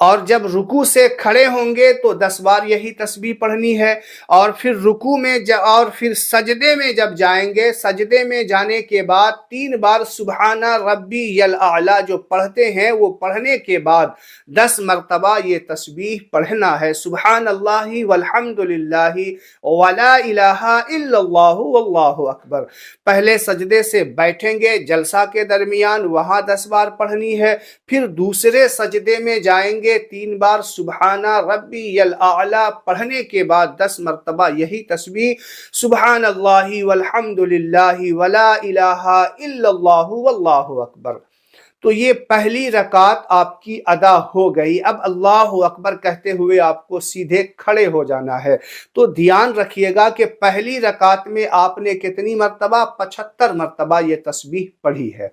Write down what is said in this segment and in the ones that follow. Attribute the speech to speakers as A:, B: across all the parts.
A: اور جب رکوع سے کھڑے ہوں گے تو 10 بار یہی تسبیح پڑھنی ہے، اور پھر رکوع میں اور پھر سجدے میں جب جائیں گے، سجدے میں جانے کے بعد 3 بار سبحان ربی الاعلی جو پڑھتے ہیں وہ پڑھنے کے بعد 10 مرتبہ یہ تسبیح پڑھنا ہے، سبحان اللہ والحمد للہ ولا الہ الا اللہ واللہ اکبر۔ پہلے سجدے سے بیٹھیں گے جلسہ کے درمیان، وہاں 10 بار پڑھنی ہے، پھر دوسرے سجدے میں جائیں گے 3 بار سبحان ربی الاعلی پڑھنے کے بعد 10 مرتبہ یہی تسبیح سبحان اللہ والحمد للہ ولا الہ الا اللہ واللہ اکبر۔ تو یہ پہلی رکعت آپ کی ادا ہو گئی۔ اب اللہ اکبر کہتے ہوئے آپ کو سیدھے کھڑے ہو جانا ہے۔ تو دھیان رکھیے گا کہ پہلی رکعت میں آپ نے کتنی مرتبہ؟ 75 مرتبہ یہ تسبیح پڑھی ہے۔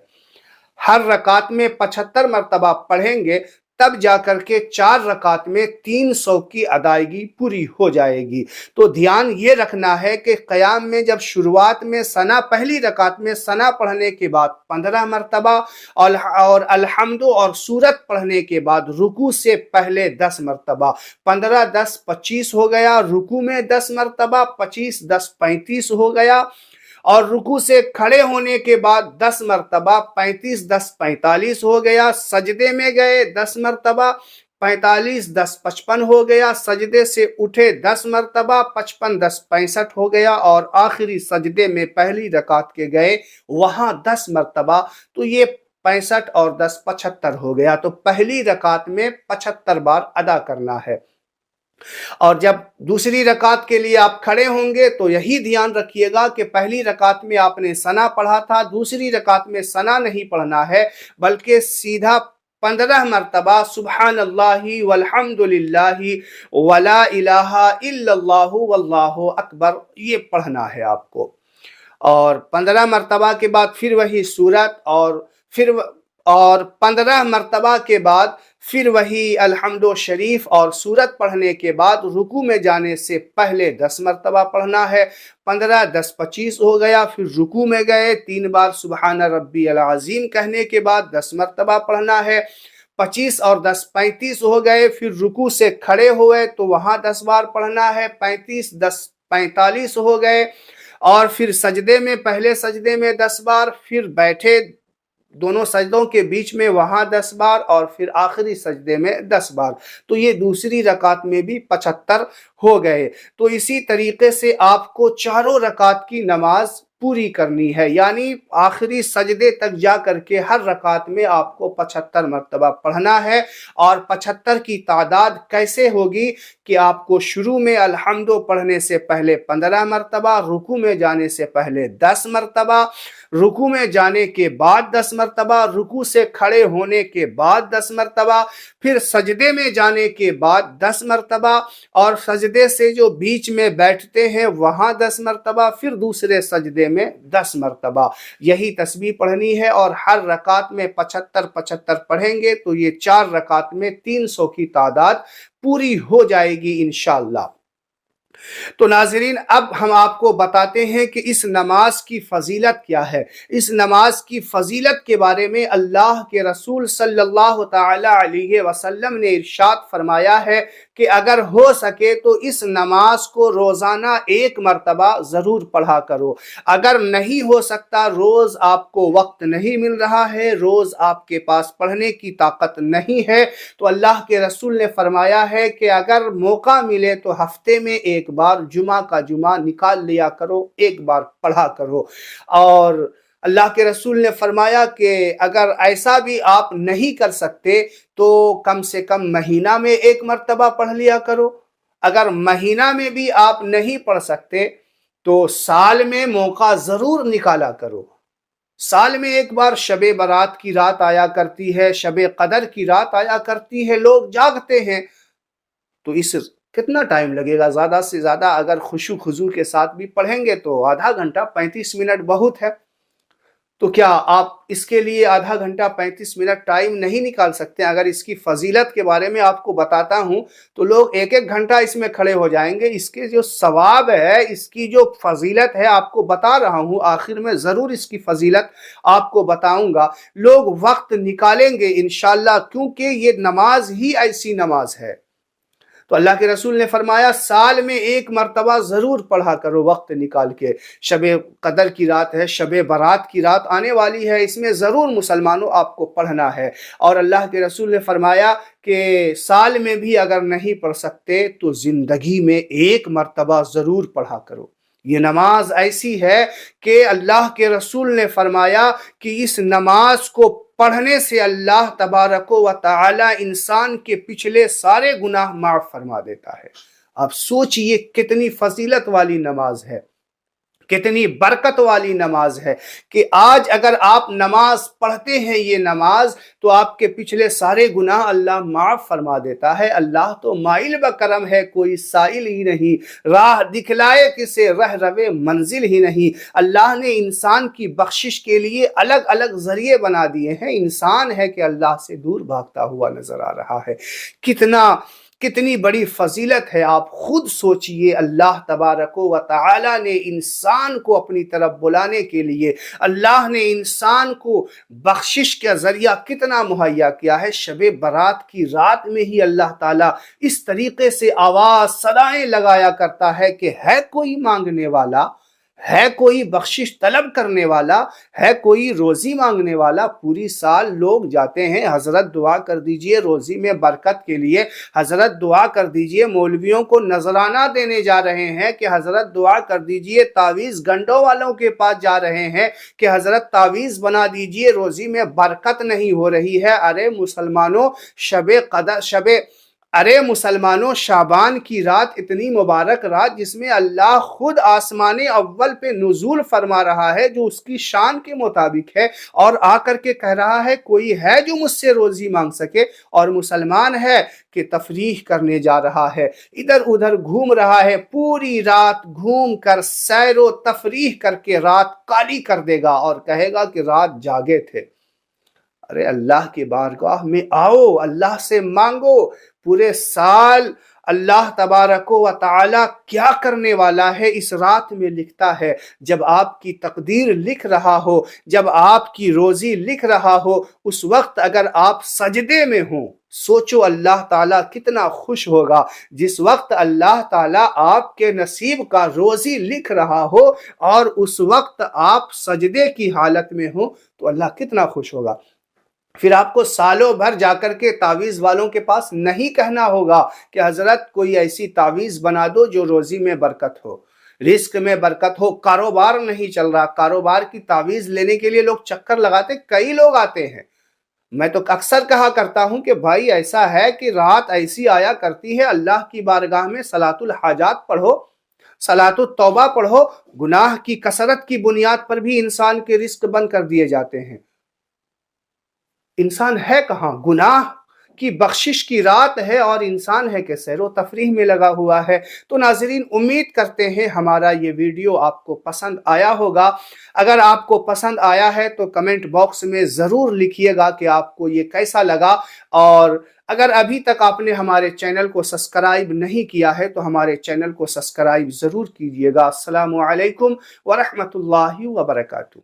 A: ہر رکعت میں 75 مرتبہ پڑھیں گے، تب جا کر کے 4 رکعت میں 300 کی ادائیگی پوری ہو جائے گی۔ تو دھیان یہ رکھنا ہے کہ قیام میں جب شروعات میں ثنا، پہلی رکعت میں ثنا پڑھنے کے بعد 15 مرتبہ اور الحمد اور سورت پڑھنے کے بعد رکوع سے پہلے 10 مرتبہ، 15 10 25 ہو گیا، رکوع میں 10 مرتبہ، 25 10 35 ہو گیا، اور رکوع سے کھڑے ہونے کے بعد 10 مرتبہ، 35 10 45 ہو گیا، سجدے میں گئے 10 مرتبہ، 45 10 55 ہو گیا، سجدے سے اٹھے 10 مرتبہ، 55 10 65 ہو گیا، اور آخری سجدے میں پہلی رکعت کے گئے وہاں 10 مرتبہ، تو یہ 65 اور 10 75 ہو گیا۔ تو پہلی رکعت میں 75 بار ادا کرنا ہے۔ اور جب دوسری رکعت کے لیے آپ کھڑے ہوں گے تو یہی دھیان رکھیے گا کہ پہلی رکعت میں آپ نے ثنا پڑھا تھا، دوسری رکعت میں ثنا نہیں پڑھنا ہے، بلکہ سیدھا 15 مرتبہ سبحان اللہ والحمد للہ ولا الہ الا اللہ واللہ اکبر یہ پڑھنا ہے آپ کو۔ اور 15 مرتبہ کے بعد پھر وہی سورت، اور 15 مرتبہ کے بعد پھر وہی الحمد شریف اور سورت پڑھنے کے بعد رکوع میں جانے سے پہلے 10 مرتبہ پڑھنا ہے، 15 10 25 ہو گیا، پھر رکوع میں گئے 3 بار سبحان ربی العظیم کہنے کے بعد 10 مرتبہ پڑھنا ہے، 25 اور 10 35 ہو گئے، پھر رکوع سے کھڑے ہوئے تو وہاں 10 بار پڑھنا ہے، 35 10 45 ہو گئے، اور پھر سجدے میں پہلے سجدے میں 10 بار، پھر بیٹھے دونوں سجدوں کے بیچ میں وہاں 10 بار، اور پھر آخری سجدے میں 10 بار، تو یہ دوسری رکعت میں بھی 75 ہو گئے۔ تو اسی طریقے سے آپ کو چاروں رکعت کی نماز پوری کرنی ہے، یعنی آخری سجدے تک جا کر کے ہر رکعت میں آپ کو 75 مرتبہ پڑھنا ہے۔ اور 75 کی تعداد کیسے ہوگی کہ آپ کو شروع میں الحمد پڑھنے سے پہلے 15 مرتبہ، رکوع میں جانے سے پہلے 10 مرتبہ، رکوع میں جانے کے بعد 10 مرتبہ، رکوع سے کھڑے ہونے کے بعد 10 مرتبہ، پھر سجدے میں جانے کے بعد 10 مرتبہ، اور سجدے سے جو بیچ میں بیٹھتے ہیں وہاں 10 مرتبہ، پھر دوسرے سجدے میں 10 مرتبہ یہی تسبیح پڑھنی ہے، اور ہر رکعت میں 75 75 پڑھیں گے تو یہ 4 رکعت میں 300 کی تعداد پوری ہو جائے گی انشاءاللہ۔ تو ناظرین، اب ہم آپ کو بتاتے ہیں کہ اس نماز کی فضیلت کیا ہے۔ اس نماز کی فضیلت کے بارے میں اللہ کے رسول صلی اللہ تعالی علیہ وسلم نے ارشاد فرمایا ہے کہ اگر ہو سکے تو اس نماز کو روزانہ 1 مرتبہ ضرور پڑھا کرو۔ اگر نہیں ہو سکتا، روز آپ کو وقت نہیں مل رہا ہے، روز آپ کے پاس پڑھنے کی طاقت نہیں ہے، تو اللہ کے رسول نے فرمایا ہے کہ اگر موقع ملے تو ہفتے میں 1 بار جمعہ کا جمعہ نکال لیا کرو، 1 بار پڑھا کرو۔ اور اللہ کے رسول نے فرمایا کہ اگر ایسا بھی آپ نہیں کر سکتے تو کم سے کم مہینہ میں 1 مرتبہ پڑھ لیا کرو۔ اگر مہینہ میں بھی آپ نہیں پڑھ سکتے تو سال میں موقع ضرور نکالا کرو۔ سال میں 1 بار شب برات کی رات آیا کرتی ہے، شب قدر کی رات آیا کرتی ہے، لوگ جاگتے ہیں، تو اس کتنا ٹائم لگے گا؟ زیادہ سے زیادہ اگر خشوع خضوع کے ساتھ بھی پڑھیں گے تو آدھا گھنٹہ 35 منٹ بہت ہے۔ تو کیا آپ اس کے لیے آدھا گھنٹہ 35 منٹ ٹائم نہیں نکال سکتے؟ اگر اس کی فضیلت کے بارے میں آپ کو بتاتا ہوں تو لوگ ایک ایک گھنٹہ اس میں کھڑے ہو جائیں گے۔ اس کے جو ثواب ہے، اس کی جو فضیلت ہے، آپ کو بتا رہا ہوں، آخر میں ضرور اس کی فضیلت آپ کو بتاؤں گا۔ لوگ وقت نکالیں گے انشاءاللہ، کیونکہ یہ نماز ہی ایسی نماز ہے۔ تو اللہ کے رسول نے فرمایا سال میں ایک مرتبہ ضرور پڑھا کرو وقت نکال کے۔ شب قدر کی رات ہے، شب برات کی رات آنے والی ہے، اس میں ضرور مسلمانوں آپ کو پڑھنا ہے۔ اور اللہ کے رسول نے فرمایا کہ سال میں بھی اگر نہیں پڑھ سکتے تو زندگی میں ایک مرتبہ ضرور پڑھا کرو۔ یہ نماز ایسی ہے کہ اللہ کے رسول نے فرمایا کہ اس نماز کو پڑھنے سے اللہ تبارک و تعالی انسان کے پچھلے سارے گناہ معاف فرما دیتا ہے۔ اب سوچئے کتنی فضیلت والی نماز ہے، کتنی برکت والی نماز ہے کہ آج اگر آپ نماز پڑھتے ہیں، یہ نماز، تو آپ کے پچھلے سارے گناہ اللہ معاف فرما دیتا ہے۔ اللہ تو مائل بکرم ہے، کوئی سائل ہی نہیں، راہ دکھلائے کسے رہ روے منزل ہی نہیں۔ اللہ نے انسان کی بخشش کے لیے الگ الگ ذریعے بنا دیے ہیں۔ انسان ہے کہ اللہ سے دور بھاگتا ہوا نظر آ رہا ہے۔ کتنی بڑی فضیلت ہے، آپ خود سوچئے۔ اللہ تبارک و تعالی نے انسان کو اپنی طرف بلانے کے لیے، اللہ نے انسان کو بخشش کا ذریعہ کتنا مہیا کیا ہے۔ شب برات کی رات میں ہی اللہ تعالیٰ اس طریقے سے آواز صدائیں لگایا کرتا ہے کہ ہے کوئی مانگنے والا، ہے کوئی بخشش طلب کرنے والا، ہے کوئی روزی مانگنے والا۔ پوری سال لوگ جاتے ہیں، حضرت دعا کر دیجئے روزی میں برکت کے لیے، حضرت دعا کر دیجئے، مولویوں کو نذرانہ دینے جا رہے ہیں کہ حضرت دعا کر دیجئے، تعویذ گنڈوں والوں کے پاس جا رہے ہیں کہ حضرت تعویذ بنا دیجئے، روزی میں برکت نہیں ہو رہی ہے۔ ارے مسلمانوں، شعبان کی رات، اتنی مبارک رات جس میں اللہ خود آسمان اول پہ نزول فرما رہا ہے، جو اس کی شان کے مطابق ہے، اور آ کر کے کہہ رہا ہے کوئی ہے جو مجھ سے روزی مانگ سکے، اور مسلمان ہے کہ تفریح کرنے جا رہا ہے، ادھر ادھر گھوم رہا ہے، پوری رات گھوم کر سیر و تفریح کر کے رات کالی کر دے گا اور کہے گا کہ رات جاگے تھے۔ ارے اللہ کی بارگاہ میں آؤ، اللہ سے مانگو۔ پورے سال اللہ تبارک و تعالی کیا کرنے والا ہے اس رات میں لکھتا ہے۔ جب آپ کی تقدیر لکھ رہا ہو، جب آپ کی روزی لکھ رہا ہو، اس وقت اگر آپ سجدے میں ہوں، سوچو اللہ تعالیٰ کتنا خوش ہوگا۔ جس وقت اللہ تعالیٰ آپ کے نصیب کا روزی لکھ رہا ہو اور اس وقت آپ سجدے کی حالت میں ہوں تو اللہ کتنا خوش ہوگا۔ پھر آپ کو سالوں بھر جا کر کے تعویذ والوں کے پاس نہیں کہنا ہوگا کہ حضرت کوئی ایسی تعویذ بنا دو جو روزی میں برکت ہو، رزق میں برکت ہو۔ کاروبار نہیں چل رہا، کاروبار کی تعویذ لینے کے لیے لوگ چکر لگاتے، کئی لوگ آتے ہیں۔ میں تو اکثر کہا کرتا ہوں کہ بھائی ایسا ہے کہ رات ایسی آیا کرتی ہے، اللہ کی بارگاہ میں صلاۃ الحاجات پڑھو، صلاۃ التوبہ پڑھو، گناہ کی کثرت کی بنیاد پر بھی انسان کے رزق بند کر دیے جاتے ہیں۔ انسان ہے کہاں؟ گناہ کی بخشش کی رات ہے اور انسان ہے کہ سیر و تفریح میں لگا ہوا ہے۔ تو ناظرین، امید کرتے ہیں ہمارا یہ ویڈیو آپ کو پسند آیا ہوگا۔ اگر آپ کو پسند آیا ہے تو کمنٹ باکس میں ضرور لکھیے گا کہ آپ کو یہ کیسا لگا، اور اگر ابھی تک آپ نے ہمارے چینل کو سبسکرائب نہیں کیا ہے تو ہمارے چینل کو سبسکرائب ضرور کیجیے گا۔ السلام علیکم ورحمۃ اللہ وبرکاتہ۔